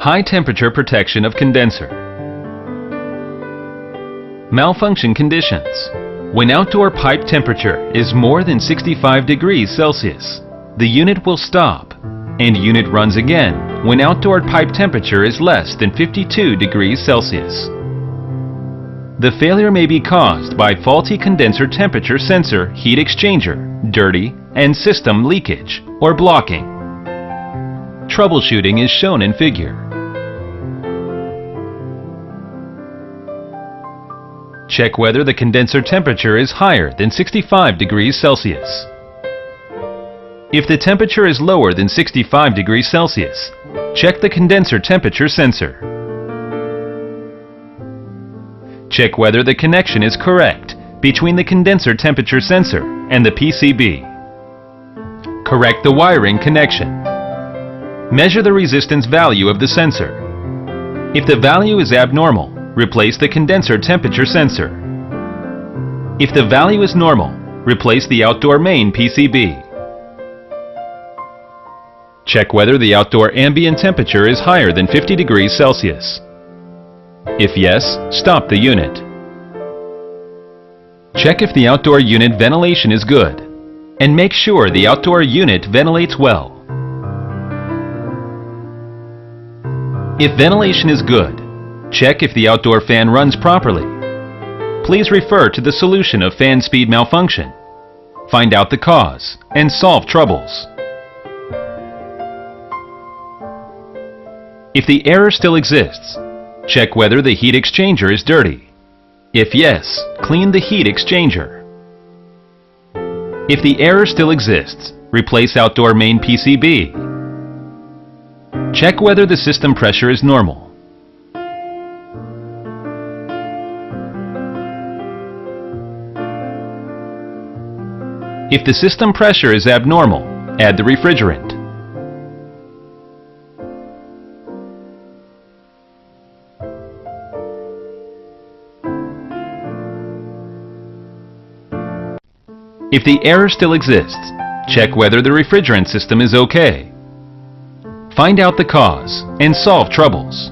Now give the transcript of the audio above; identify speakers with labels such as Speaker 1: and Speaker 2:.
Speaker 1: High temperature protection of condenser. Malfunction conditions. When outdoor pipe temperature is more than 65 degrees Celsius, the unit will stop, and unit runs again when outdoor pipe temperature is less than 52 degrees Celsius. The failure may be caused by faulty condenser temperature sensor heat exchanger, dirty, and system leakage or blocking. Troubleshooting is shown in figure. Check whether the condenser temperature is higher than 65 degrees Celsius. If the temperature is lower than 65 degrees Celsius, check the condenser temperature sensor. Check whether the connection is correct between the condenser temperature sensor and the PCB. Correct the wiring connection. Measure the resistance value of the sensor. If the value is abnormal, replace the condenser temperature sensor. If the value is normal, replace the outdoor main PCB. Check whether the outdoor ambient temperature is higher than 50 degrees Celsius. If yes, stop the unit. Check if the outdoor unit ventilation is good, and make sure the outdoor unit ventilates well. If ventilation is good, check if the outdoor fan runs properly. Please refer to the solution of fan speed malfunction. Find out the cause and solve troubles. If the error still exists, check whether the heat exchanger is dirty. If yes, clean the heat exchanger. If the error still exists, replace outdoor main PCB. Check whether the system pressure is normal. If the system pressure is abnormal, add the refrigerant. If the error still exists, check whether the refrigerant system is okay. Find out the cause and solve troubles.